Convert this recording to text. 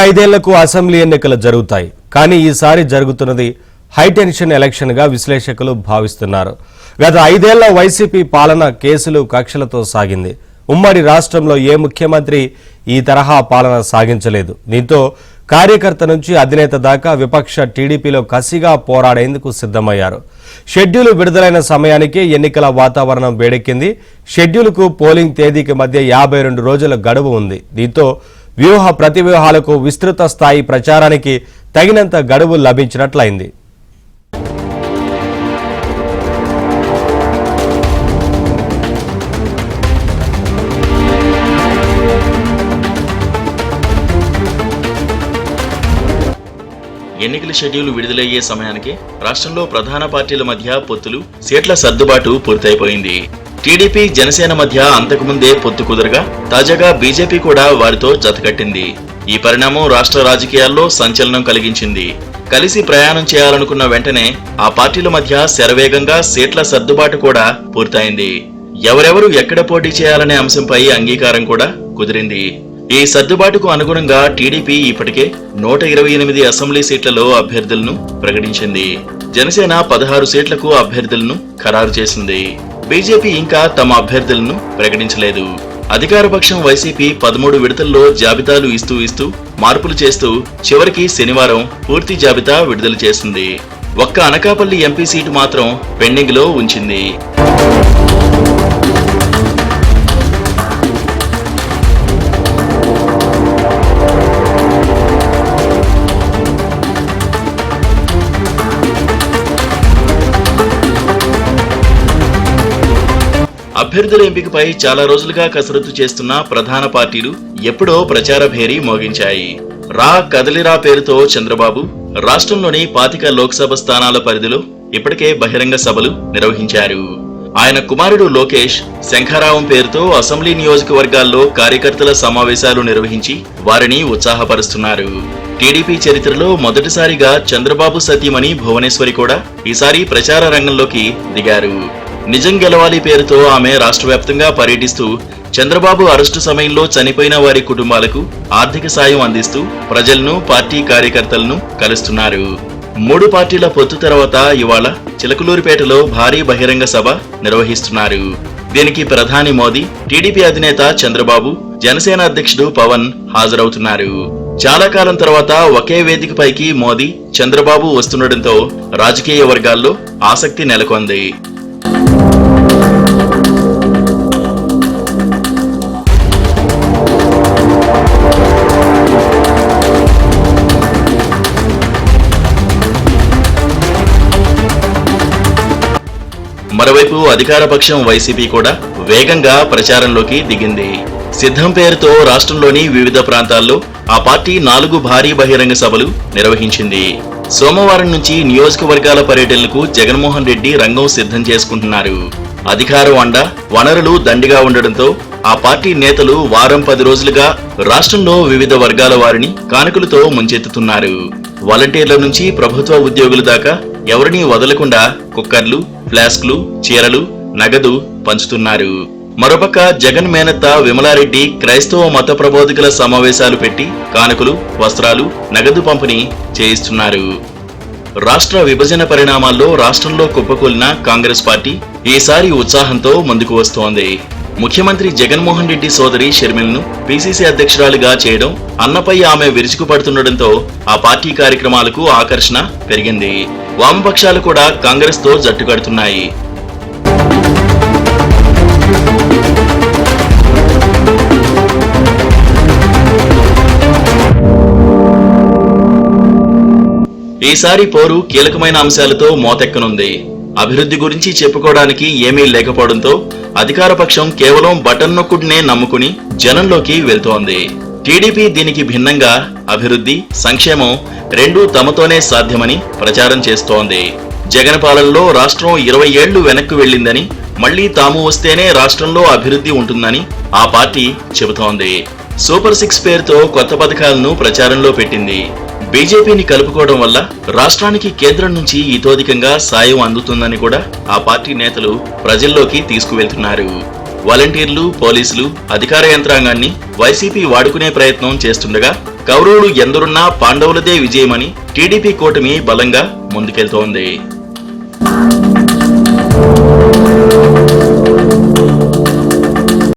ఐదేళ్లకు అసెంబ్లీ ఎన్నికలు జరుగుతాయి. కానీ ఈసారి జరుగుతున్నది హైటెన్షన్ ఎలక్షన్ గా విశ్లేషకులు భావిస్తున్నారు. గత 5 ఏళ్ల వైసీపీ పాలన కేసులు కక్షలతో సాగింది. ఉమ్మడి రాష్ట్రంలో ఏ ముఖ్యమంత్రి ఈ తరహా పాలన సాగించలేదు. దీంతో కార్యకర్త నుంచి అధినేత దాకా విపక్ష టీడీపీలో కసిగా పోరాడేందుకు సిద్ధమయ్యారు. షెడ్యూల్ విడుదలైన సమయానికే ఎన్నికల వాతావరణం వేడెక్కింది. షెడ్యూల్కు పోలింగ్ తేదీకి మధ్య 52 రోజుల గడువు ఉంది. దీంతో వ్యూహ ప్రతివ్యూహాలకు విస్తృత స్థాయి ప్రచారానికి తగినంత గడువు లభించినట్లయింది. ఎన్నికల షెడ్యూల్ విడుదలయ్యే సమయానికి రాష్ట్రంలో ప్రధాన పార్టీల మధ్య పొత్తులు, సీట్ల సర్దుబాటు పూర్తయిపోయింది. టీడీపీ, జనసేన మధ్య అంతకుముందే పొత్తు కుదరగా తాజాగా బీజేపీ కూడా వారితో జతకట్టింది. ఈ పరిణామం రాష్ట్ర రాజకీయాల్లో సంచలనం కలిగించింది. కలిసి ప్రయాణం చేయాలనుకున్న వెంటనే ఆ పార్టీల మధ్య శరవేగంగా సీట్ల సర్దుబాటు కూడా పూర్తయింది. ఎవరెవరు ఎక్కడ పోటీ చేయాలనే అంశంపై అంగీకారం కూడా కుదిరింది. ఈ సర్దుబాటుకు అనుగుణంగా టీడీపీ ఇప్పటికే 128 అసెంబ్లీ సీట్లలో అభ్యర్థులను ప్రకటించింది. జనసేన 16 సీట్లకు అభ్యర్థులను ఖరారు చేసింది. బీజేపీ ఇంకా తమ అభ్యర్థులను ప్రకటించలేదు. అధికారపక్షం వైసీపీ 13 విడతల్లో జాబితాలు ఇస్తూ మార్పులు చేస్తూ చివరికి శనివారం పూర్తి జాబితా విడుదల చేసింది. ఒక్క అనకాపల్లి ఎంపీ సీటు మాత్రం పెండింగ్ లో ఉంచింది. అభ్యర్థుల ఎంపికపై చాలా రోజులుగా కసరత్తు చేస్తున్న ప్రధాన పార్టీలు ఎప్పుడో ప్రచార భేరీ మోగించాయి. రా కదలిరా పేరుతో చంద్రబాబు రాష్ట్రంలోని 25 లోక్సభ స్థానాల పరిధిలో ఇప్పటికే బహిరంగ సభలు నిర్వహించారు. ఆయన కుమారుడు లోకేష్ శంఖారావం పేరుతో అసెంబ్లీ నియోజకవర్గాల్లో కార్యకర్తల సమావేశాలు నిర్వహించి వారిని ఉత్సాహపరుస్తున్నారు. టీడీపీ చరిత్రలో మొదటిసారిగా చంద్రబాబు సతీమణి భువనేశ్వరి కూడా ఈసారి ప్రచార రంగంలోకి దిగారు. నిజం గెలవాలి పేరుతో ఆమె రాష్ట్ర వ్యాప్తంగా పర్యటిస్తూ చంద్రబాబు అరెస్టు సమయంలో చనిపోయిన వారి కుటుంబాలకు ఆర్థిక సాయం అందిస్తూ ప్రజలను, పార్టీ కార్యకర్తలను కలుస్తున్నారు. 3 పార్టీల పొత్తు తర్వాత ఇవాళ చిలకలూరిపేటలో భారీ బహిరంగ సభ నిర్వహిస్తున్నారు. దీనికి ప్రధాని మోదీ, టీడీపీ అధినేత చంద్రబాబు, జనసేన అధ్యక్షుడు పవన్ హాజరవుతున్నారు. చాలా కాలం తర్వాత ఒకే వేదికపైకి మోదీ, చంద్రబాబు వస్తుండటంతో రాజకీయ వర్గాల్లో ఆసక్తి నెలకొంది. మరోవైపు అధికారపక్షం వైసీపీ కూడా వేగంగా ప్రచారంలోకి దిగింది. సిద్ధం పేరుతో రాష్ట్రంలోని వివిధ ప్రాంతాల్లో ఆ పార్టీ 4 భారీ బహిరంగ సభలు నిర్వహించింది. సోమవారం నుంచి నియోజకవర్గాల పర్యటనలకు జగన్మోహన్ రెడ్డి రంగం సిద్ధం చేసుకుంటున్నారు. అధికారం అండ, వనరులు దండిగా ఉండడంతో ఆ పార్టీ నేతలు వారం 10 రోజులుగా రాష్ట్రంలో వివిధ వర్గాల వారిని కానుకలతో ముంచెత్తుతున్నారు. వాలంటీర్ల నుంచి ప్రభుత్వ ఉద్యోగుల దాకా ఎవరినీ వదలకుండా కుక్కర్లు, ఫ్లాస్క్లు, చీరలు, నగదు పంచుతున్నారు. మరోపక్క జగన్ మేనత్త విమలారెడ్డి క్రైస్తవ మత ప్రబోధకుల సమావేశాలు పెట్టి కానుకలు, వస్త్రాలు, నగదు పంపిణీ చేయిస్తున్నారు. రాష్ట్ర విభజన పరిణామాల్లో రాష్ట్రంలో కుప్పకూలిన కాంగ్రెస్ పార్టీ ఈసారి ఉత్సాహంతో ముందుకు వస్తోంది. ముఖ్యమంత్రి జగన్మోహన్ రెడ్డి సోదరి షర్మిలను పీసీసీ అధ్యక్షురాలిగా చేయడం, అన్నపై ఆమె విరుచుకుపడుతుండటంతో ఆ పార్టీ కార్యక్రమాలకు ఆకర్షణ పెరిగింది. వామపక్షాలు కూడా కాంగ్రెస్ తో జట్టు కడుతున్నాయి. ఈసారి పోరు కీలకమైన అంశాలతో మోతెక్కనుంది. అభివృద్ధి గురించి చెప్పుకోవడానికి ఏమీ లేకపోవడంతో అధికారపక్షం కేవలం బటన్ నొక్కుడినే నమ్ముకుని జనంలోకి వెళ్తోంది. టీడీపీ దీనికి భిన్నంగా అభివృద్ధి, సంక్షేమం రెండూ తమతోనే సాధ్యమని ప్రచారం చేస్తోంది. జగన్ పాలనలో రాష్ట్రం 20 ఏళ్లు వెనక్కు వెళ్లిందని, మళ్లీ తాము వస్తేనే రాష్ట్రంలో అభివృద్ధి ఉంటుందని ఆ పార్టీ చెబుతోంది. సూపర్ 6 పేరుతో కొత్త పథకాలను ప్రచారంలో పెట్టింది. బీజేపీని కలుపుకోవడం వల్ల రాష్ట్రానికి కేంద్రం నుంచి ఇతోధికంగా సాయం అందుతుందని కూడా ఆ పార్టీ నేతలు ప్రజల్లోకి తీసుకువెళ్తున్నారు. వాలంటీర్లు, పోలీసులు, అధికార యంత్రాంగాన్ని వైసీపీ వాడుకునే ప్రయత్నం చేస్తుండగా కౌరవులు ఎందరున్నా పాండవులదే విజయమని టీడీపీ కూటమి బలంగా ముందుకెళ్తోంది.